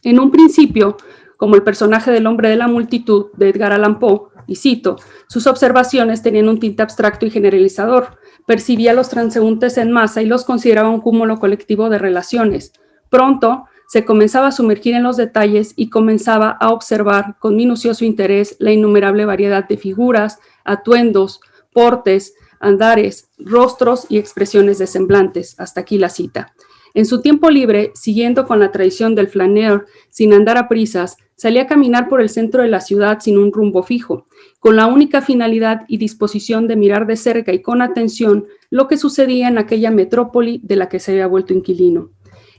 En un principio, como el personaje del hombre de la multitud de Edgar Allan Poe, y cito, sus observaciones tenían un tinte abstracto y generalizador, percibía a los transeúntes en masa y los consideraba un cúmulo colectivo de relaciones. Pronto se comenzaba a sumergir en los detalles y comenzaba a observar con minucioso interés la innumerable variedad de figuras, atuendos, portes, andares, rostros y expresiones de semblantes. Hasta aquí la cita. En su tiempo libre, siguiendo con la tradición del flaneur, sin andar a prisas, salía a caminar por el centro de la ciudad sin un rumbo fijo, con la única finalidad y disposición de mirar de cerca y con atención lo que sucedía en aquella metrópoli de la que se había vuelto inquilino.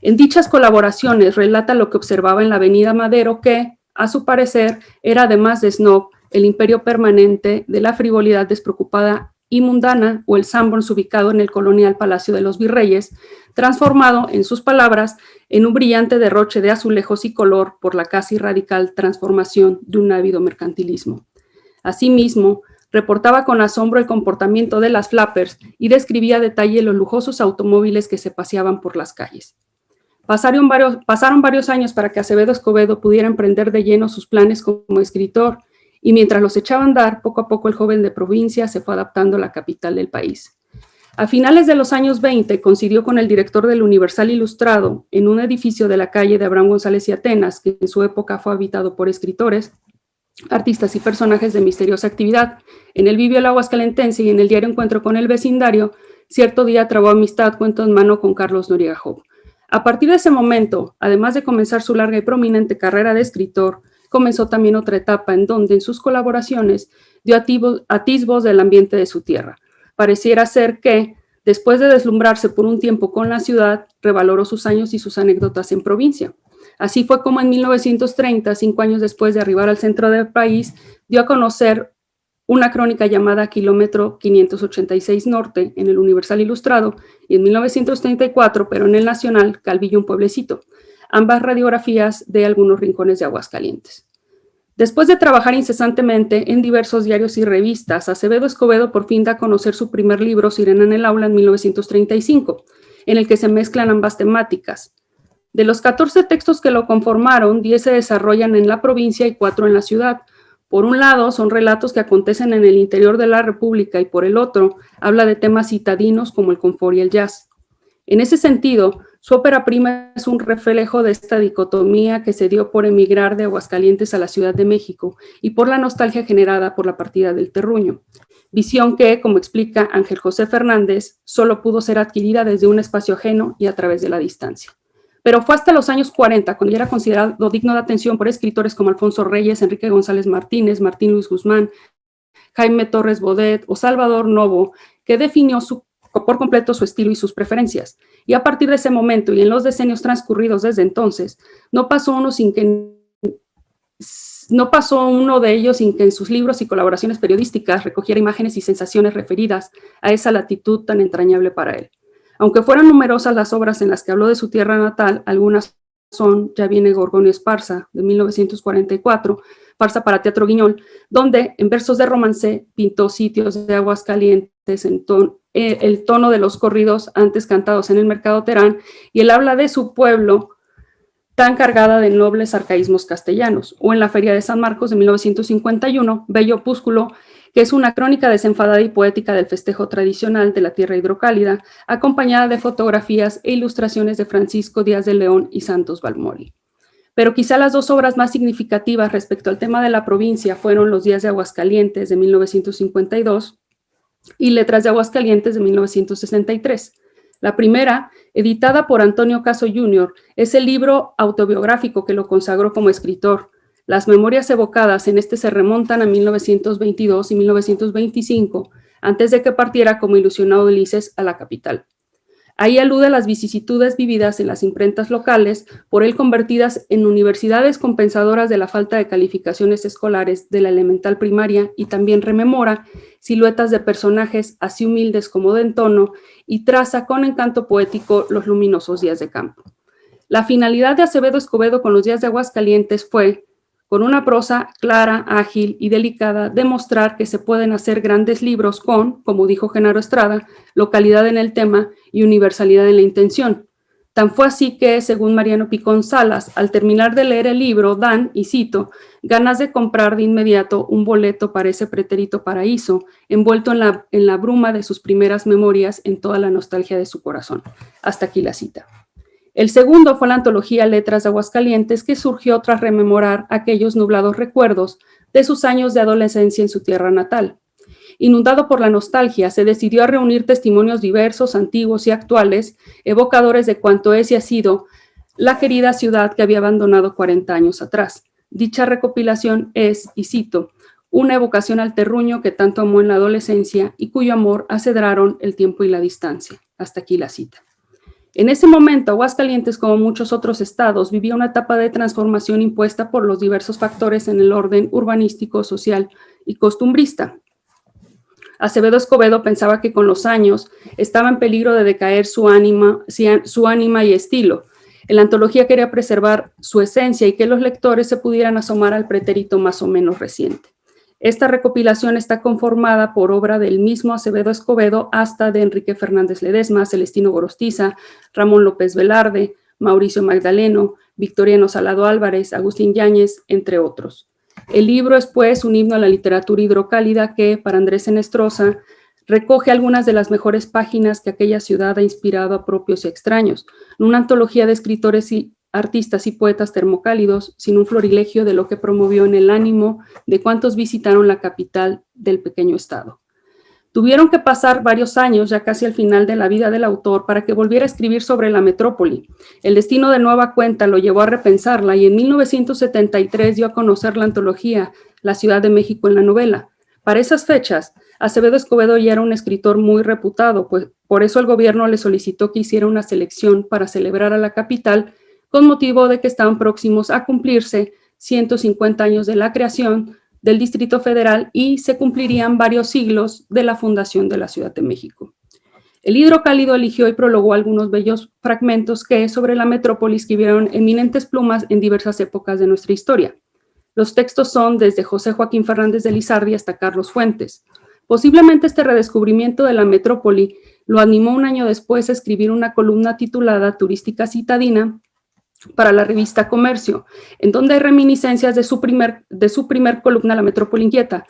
En dichas colaboraciones relata lo que observaba en la avenida Madero que, a su parecer, era además de snob, el imperio permanente de la frivolidad despreocupada y mundana, o el Sanborns ubicado en el colonial Palacio de los Virreyes, transformado, en sus palabras, en un brillante derroche de azulejos y color por la casi radical transformación de un ávido mercantilismo. Asimismo, reportaba con asombro el comportamiento de las flappers y describía a detalle los lujosos automóviles que se paseaban por las calles. Pasaron varios años para que Acevedo Escobedo pudiera emprender de lleno sus planes como escritor, y mientras los echaba a andar, poco a poco el joven de provincia se fue adaptando a la capital del país. A finales de los años 20 coincidió con el director del Universal Ilustrado en un edificio de la calle de Abraham González y Atenas, que en su época fue habitado por escritores, artistas y personajes de misteriosa actividad. En él vivió el aguascalentense y en el diario Encuentro con el Vecindario, cierto día trabó amistad, cuento en mano con Carlos Noriega Job. A partir de ese momento, además de comenzar su larga y prominente carrera de escritor, comenzó también otra etapa en donde en sus colaboraciones dio atisbos del ambiente de su tierra. Pareciera ser que, después de deslumbrarse por un tiempo con la ciudad, revaloró sus años y sus anécdotas en provincia. Así fue como en 1930, 5 años después de arribar al centro del país, dio a conocer una crónica llamada Kilómetro 586 Norte en el Universal Ilustrado, y en 1934, pero en el Nacional, Calvillo, un pueblecito, ambas radiografías de algunos rincones de Aguascalientes. Después de trabajar incesantemente en diversos diarios y revistas, Acevedo Escobedo por fin da a conocer su primer libro, Sirena en el Aula, en 1935, en el que se mezclan ambas temáticas. De los 14 textos que lo conformaron, 10 se desarrollan en la provincia y 4 en la ciudad. Por un lado, son relatos que acontecen en el interior de la República y por el otro, habla de temas citadinos como el confort y el jazz. En ese sentido, su ópera prima es un reflejo de esta dicotomía que se dio por emigrar de Aguascalientes a la Ciudad de México y por la nostalgia generada por la partida del terruño. Visión que, como explica Ángel José Fernández, solo pudo ser adquirida desde un espacio ajeno y a través de la distancia. Pero fue hasta los años 40, cuando ya era considerado digno de atención por escritores como Alfonso Reyes, Enrique González Martínez, Martín Luis Guzmán, Jaime Torres Bodet o Salvador Novo, que definió por completo su estilo y sus preferencias. Y a partir de ese momento y en los decenios transcurridos desde entonces, no pasó uno de ellos sin que en sus libros y colaboraciones periodísticas recogiera imágenes y sensaciones referidas a esa latitud tan entrañable para él. Aunque fueran numerosas las obras en las que habló de su tierra natal, algunas son Ya viene Gorgonio Esparza, de 1944, Farsa para Teatro Guiñol, donde en versos de romance pintó sitios de Aguascalientes en el tono de los corridos antes cantados en el Mercado Terán, y él habla de su pueblo tan cargada de nobles arcaísmos castellanos, o en la Feria de San Marcos de 1951, Bello Opúsculo, que es una crónica desenfadada y poética del festejo tradicional de la tierra hidrocálida, acompañada de fotografías e ilustraciones de Francisco Díaz de León y Santos Balmori. Pero quizá las dos obras más significativas respecto al tema de la provincia fueron Los días de Aguascalientes de 1952 y Letras de Aguascalientes de 1963. La primera, editada por Antonio Caso Jr., es el libro autobiográfico que lo consagró como escritor. Las memorias evocadas en este se remontan a 1922 y 1925, antes de que partiera como ilusionado Ulises a la capital. Ahí alude a las vicisitudes vividas en las imprentas locales, por él convertidas en universidades compensadoras de la falta de calificaciones escolares de la elemental primaria, y también rememora siluetas de personajes así humildes como de entono y traza con encanto poético los luminosos días de campo. La finalidad de Acevedo Escobedo con Los días de Aguascalientes fue, con una prosa clara, ágil y delicada, demostrar que se pueden hacer grandes libros con, como dijo Genaro Estrada, localidad en el tema y universalidad en la intención. Tan fue así que, según Mariano Picón Salas, al terminar de leer el libro, dan, y cito, ganas de comprar de inmediato un boleto para ese pretérito paraíso, envuelto en la bruma de sus primeras memorias, en toda la nostalgia de su corazón. Hasta aquí la cita. El segundo fue la antología Letras de Aguascalientes, que surgió tras rememorar aquellos nublados recuerdos de sus años de adolescencia en su tierra natal. Inundado por la nostalgia, se decidió a reunir testimonios diversos, antiguos y actuales, evocadores de cuanto es y ha sido la querida ciudad que había abandonado 40 años atrás. Dicha recopilación es, y cito, una evocación al terruño que tanto amó en la adolescencia y cuyo amor acedraron el tiempo y la distancia. Hasta aquí la cita. En ese momento, Aguascalientes, como muchos otros estados, vivía una etapa de transformación impuesta por los diversos factores en el orden urbanístico, social y costumbrista. Acevedo Escobedo pensaba que con los años estaba en peligro de decaer su ánima y estilo. En la antología quería preservar su esencia y que los lectores se pudieran asomar al pretérito más o menos reciente. Esta recopilación está conformada por obra del mismo Acevedo Escobedo hasta de Enrique Fernández Ledesma, Celestino Gorostiza, Ramón López Velarde, Mauricio Magdaleno, Victoriano Salado Álvarez, Agustín Yáñez, entre otros. El libro es, pues, un himno a la literatura hidrocálida que, para Andrés Enestrosa, recoge algunas de las mejores páginas que aquella ciudad ha inspirado a propios y extraños, una antología de escritores y artistas y poetas termocálidos, sin un florilegio de lo que promovió en el ánimo de cuantos visitaron la capital del pequeño estado. Tuvieron que pasar varios años, ya casi al final de la vida del autor, para que volviera a escribir sobre la metrópoli. El destino de nueva cuenta lo llevó a repensarla y en 1973 dio a conocer la antología La Ciudad de México en la novela. Para esas fechas, Acevedo Escobedo ya era un escritor muy reputado, pues por eso el gobierno le solicitó que hiciera una selección para celebrar a la capital con motivo de que estaban próximos a cumplirse 150 años de la creación del Distrito Federal y se cumplirían varios siglos de la fundación de la Ciudad de México. El Hidrocálido eligió y prologó algunos bellos fragmentos que sobre la metrópoli escribieron eminentes plumas en diversas épocas de nuestra historia. Los textos son desde José Joaquín Fernández de Lizardi hasta Carlos Fuentes. Posiblemente este redescubrimiento de la metrópoli lo animó un año después a escribir una columna titulada Turística Citadina para la revista Comercio, en donde hay reminiscencias de su primer columna La Metrópoli Inquieta,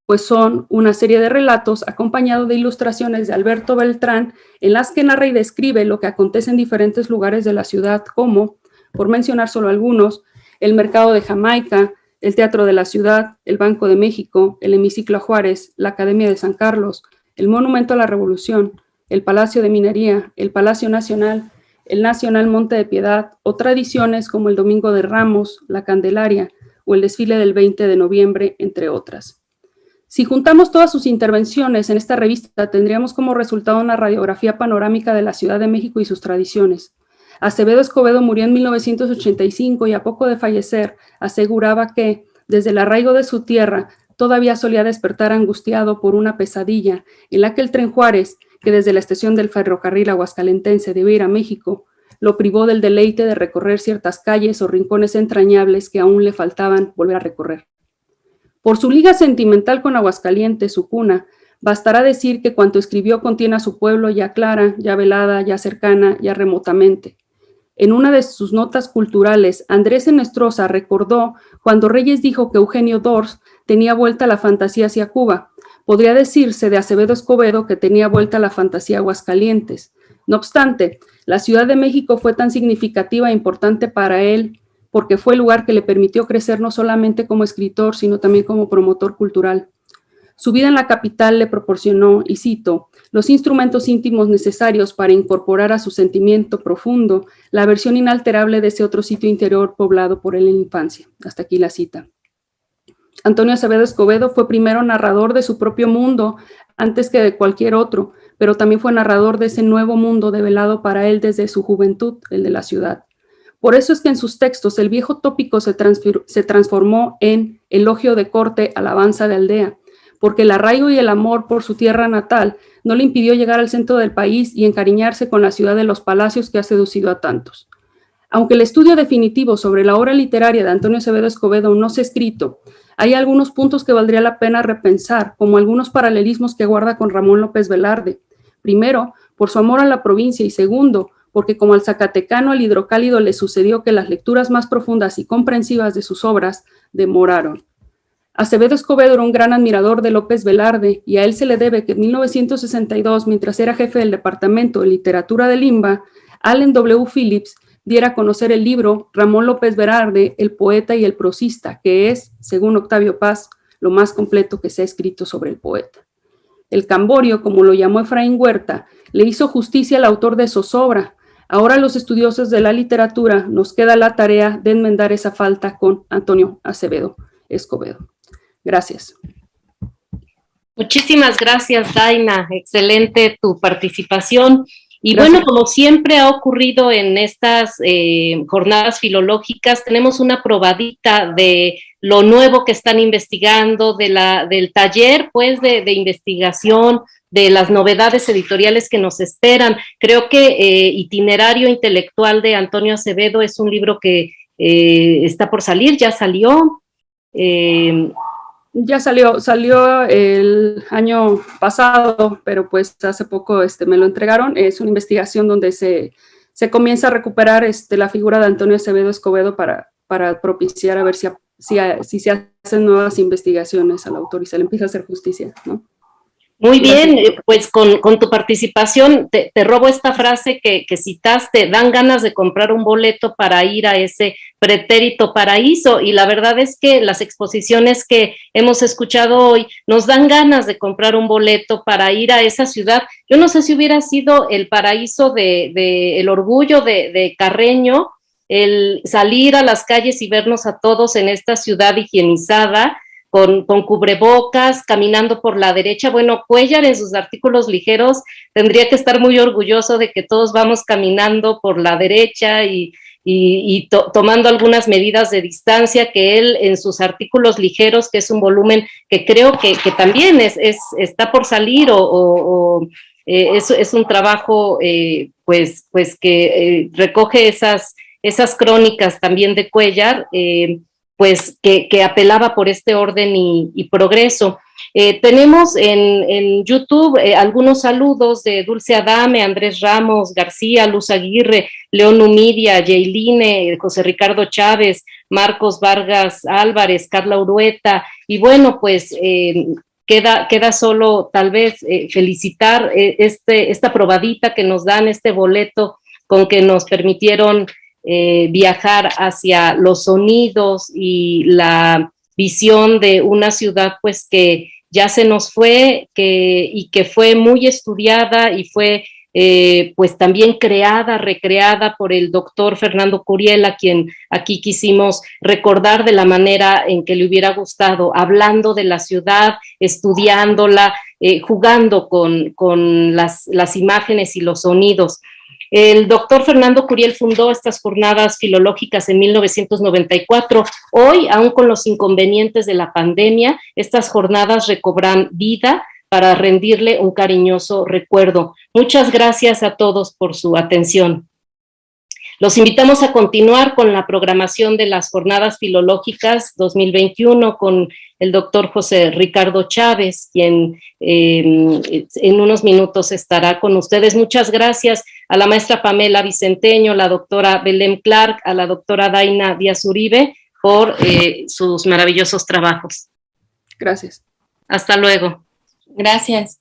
pues son una serie de relatos acompañados de ilustraciones de Alberto Beltrán, en las que narra y describe lo que acontece en diferentes lugares de la ciudad, como, por mencionar solo algunos, el Mercado de Jamaica, el Teatro de la Ciudad, el Banco de México, el Hemiciclo Juárez, la Academia de San Carlos, el Monumento a la Revolución, el Palacio de Minería, el Palacio Nacional, el Nacional Monte de Piedad, o tradiciones como el Domingo de Ramos, la Candelaria o el desfile del 20 de noviembre, entre otras. Si juntamos todas sus intervenciones en esta revista, tendríamos como resultado una radiografía panorámica de la Ciudad de México y sus tradiciones. Acevedo Escobedo murió en 1985 y a poco de fallecer aseguraba que, desde el arraigo de su tierra, todavía solía despertar angustiado por una pesadilla en la que el tren Juárez, que desde la estación del ferrocarril aguascalentense debe ir a México, lo privó del deleite de recorrer ciertas calles o rincones entrañables que aún le faltaban volver a recorrer. Por su liga sentimental con Aguascalientes, su cuna, bastará decir que cuanto escribió contiene a su pueblo ya clara, ya velada, ya cercana, ya remotamente. En una de sus notas culturales, Andrés Enestrosa recordó cuando Reyes dijo que Eugenio Dors tenía vuelta la fantasía hacia Cuba. Podría decirse de Acevedo Escobedo que tenía vuelta la fantasía a Aguascalientes. No obstante, la Ciudad de México fue tan significativa e importante para él porque fue el lugar que le permitió crecer no solamente como escritor, sino también como promotor cultural. Su vida en la capital le proporcionó, y cito, los instrumentos íntimos necesarios para incorporar a su sentimiento profundo la versión inalterable de ese otro sitio interior poblado por él en la infancia. Hasta aquí la cita. Antonio Acevedo Escobedo fue primero narrador de su propio mundo antes que de cualquier otro, pero también fue narrador de ese nuevo mundo develado para él desde su juventud, el de la ciudad. Por eso es que en sus textos el viejo tópico se transformó en elogio de corte, alabanza de aldea, porque el arraigo y el amor por su tierra natal no le impidió llegar al centro del país y encariñarse con la ciudad de los palacios que ha seducido a tantos. Aunque el estudio definitivo sobre la obra literaria de Antonio Acevedo Escobedo no se ha escrito, hay algunos puntos que valdría la pena repensar, como algunos paralelismos que guarda con Ramón López Velarde. Primero, por su amor a la provincia, y segundo, porque como al zacatecano al hidrocálido le sucedió que las lecturas más profundas y comprensivas de sus obras demoraron. Acevedo Escobedo era un gran admirador de López Velarde y a él se le debe que en 1962, mientras era jefe del Departamento de Literatura del IMBA, Allen W. Phillips diera a conocer el libro Ramón López Velarde, el poeta y el prosista, que es, según Octavio Paz, lo más completo que se ha escrito sobre el poeta. El Camborio, como lo llamó Efraín Huerta, le hizo justicia al autor de zozobra. Ahora los estudiosos de la literatura nos queda la tarea de enmendar esa falta con Antonio Acevedo Escobedo. Gracias. Muchísimas gracias, Daina. Excelente tu participación. Y Gracias. Bueno, como siempre ha ocurrido en estas jornadas filológicas, tenemos una probadita de lo nuevo que están investigando, del taller, pues, de investigación, de las novedades editoriales que nos esperan. Creo que Itinerario Intelectual de Antonio Acevedo es un libro que está por salir, ya salió. Ya salió el año pasado, pero pues hace poco me lo entregaron. Es una investigación donde se se comienza a recuperar la figura de Antonio Acevedo Escobedo para propiciar a ver si se hacen nuevas investigaciones al autor y se le empieza a hacer justicia, ¿no? Muy bien, pues con tu participación te robo esta frase que citaste: dan ganas de comprar un boleto para ir a ese pretérito paraíso, y la verdad es que las exposiciones que hemos escuchado hoy nos dan ganas de comprar un boleto para ir a esa ciudad. Yo no sé si hubiera sido el paraíso de el orgullo de Carreño, el salir a las calles y vernos a todos en esta ciudad higienizada, con cubrebocas, caminando por la derecha. Bueno, Cuéllar en sus artículos ligeros tendría que estar muy orgulloso de que todos vamos caminando por la derecha y tomando algunas medidas de distancia, que él en sus artículos ligeros, que es un volumen que creo que también está por salir, es un trabajo pues que recoge esas crónicas también de Cuéllar, pues que apelaba por este orden y progreso. Tenemos en YouTube algunos saludos de Dulce Adame, Andrés Ramos, García, Luz Aguirre, León Humidia, Yeiline, José Ricardo Chávez, Marcos Vargas Álvarez, Carla Urueta, y bueno, pues queda solo tal vez felicitar esta probadita que nos dan, este boleto con que nos permitieron viajar hacia los sonidos y la visión de una ciudad pues que ya se nos fue, y que fue muy estudiada y fue pues también recreada por el doctor Fernando Curiel, a quien aquí quisimos recordar de la manera en que le hubiera gustado, hablando de la ciudad, estudiándola, jugando con las imágenes y los sonidos. El doctor Fernando Curiel fundó estas jornadas filológicas en 1994. Hoy, aún con los inconvenientes de la pandemia, estas jornadas recobran vida para rendirle un cariñoso recuerdo. Muchas gracias a todos por su atención. Los invitamos a continuar con la programación de las Jornadas Filológicas 2021 con el doctor José Ricardo Chávez, quien en unos minutos estará con ustedes. Muchas gracias a la maestra Pamela Vicenteño, la doctora Belén Clark, a la doctora Daina Díaz Uribe por sus maravillosos trabajos. Gracias. Hasta luego. Gracias.